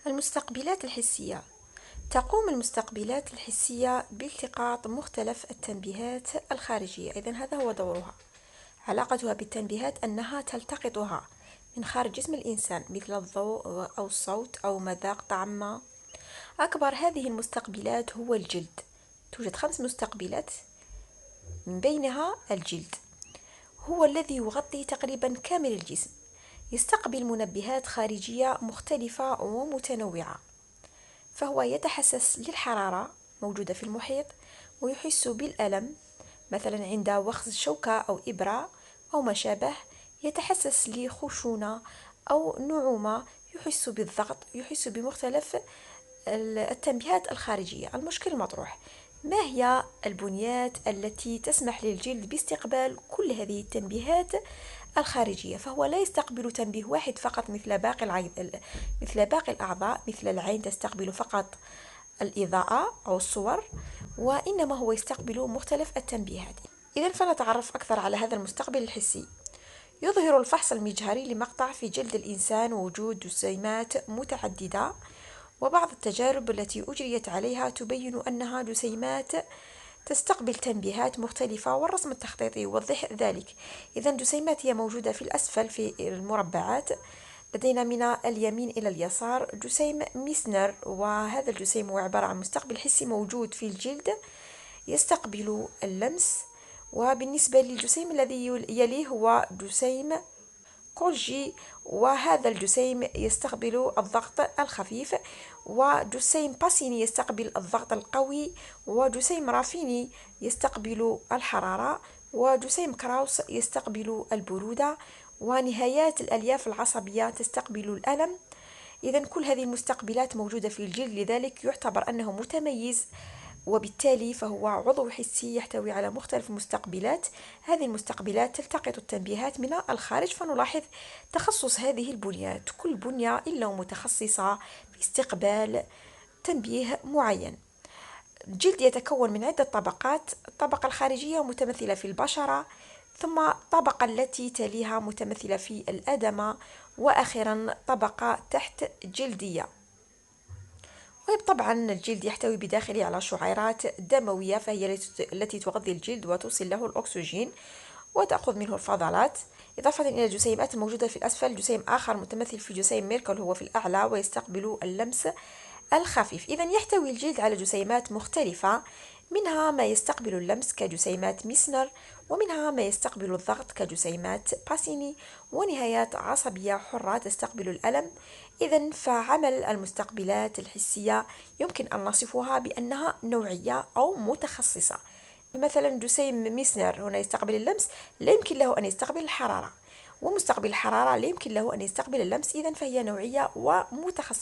المستقبلات الحسية. تقوم المستقبلات الحسية بالتقاط مختلف التنبيهات الخارجية، إذن هذا هو دورها. علاقتها بالتنبيهات أنها تلتقطها من خارج جسم الإنسان مثل الضوء أو الصوت أو مذاق طعم ما. أكبر هذه المستقبلات هو الجلد. توجد 5 مستقبلات، من بينها الجلد هو الذي يغطي تقريبا كامل الجسم. يستقبل منبهات خارجية مختلفة ومتنوعة، فهو يتحسس للحرارة موجودة في المحيط، ويحس بالألم مثلا عند وخز شوكة أو إبرة أو ما شابه. يتحسس لخشونة أو نعومة، يحس بالضغط، يحس بمختلف التنبيهات الخارجية. المشكل المطروح: ما هي البنيات التي تسمح للجلد باستقبال كل هذه التنبيهات الخارجية؟ فهو لا يستقبل تنبيه واحد فقط مثل باقي الأعضاء، مثل العين تستقبل فقط الإضاءة أو الصور، وإنما هو يستقبل مختلف التنبيهات. إذن فنتعرف أكثر على هذا المستقبل الحسي. يظهر الفحص المجهري لمقطع في جلد الإنسان وجود جسيمات متعددة، وبعض التجارب التي أجريت عليها تبين أنها جسيمات تستقبل تنبيهات مختلفة، والرسم التخطيطي يوضح ذلك. إذا جسيمات هي موجودة في الأسفل في المربعات. لدينا من اليمين إلى اليسار جسيم ميسنر، وهذا الجسيم هو عبارة عن مستقبل حسي موجود في الجلد يستقبل اللمس. وبالنسبة للجسيم الذي يليه هو جسيم كولجي، وهذا الجسيم يستقبل الضغط الخفيف. وجسيم باسيني يستقبل الضغط القوي. وجسيم رافيني يستقبل الحرارة. وجسيم كراوس يستقبل البرودة. ونهايات الألياف العصبية تستقبل الألم. إذا كل هذه المستقبلات موجودة في الجلد، لذلك يعتبر أنه متميز، وبالتالي فهو عضو حسي يحتوي على مختلف المستقبلات. هذه المستقبلات تلتقط التنبيهات من الخارج، فنلاحظ تخصص هذه البنيات، كل بنية إلا متخصصة في استقبال تنبيه معين. الجلد يتكون من عدة طبقات: الطبقة الخارجية متمثلة في البشرة، ثم الطبقة التي تليها متمثلة في الأدمة، وأخيرا طبقة تحت جلدية. طبعا الجلد يحتوي بداخله على شعيرات دموية، فهي التي تغذي الجلد وتوصل له الأكسجين وتأخذ منه الفضلات، إضافة إلى الجسيمات الموجودة في الأسفل. جسيم آخر متمثل في جسيم ميركل هو في الأعلى ويستقبل اللمس الخفيف. إذن يحتوي الجلد على جسيمات مختلفة، منها ما يستقبل اللمس كجسيمات ميسنر، ومنها ما يستقبل الضغط كجسيمات باسيني، ونهايات عصبية حرة تستقبل الألم. إذن فعمل المستقبلات الحسية يمكن أن نصفها بأنها نوعية أو متخصصة. مثلا جسيم ميسنر هنا يستقبل اللمس، لا يمكن له أن يستقبل الحرارة، ومستقبل الحرارة لا يمكن له أن يستقبل اللمس. إذن فهي نوعية ومتخصصة.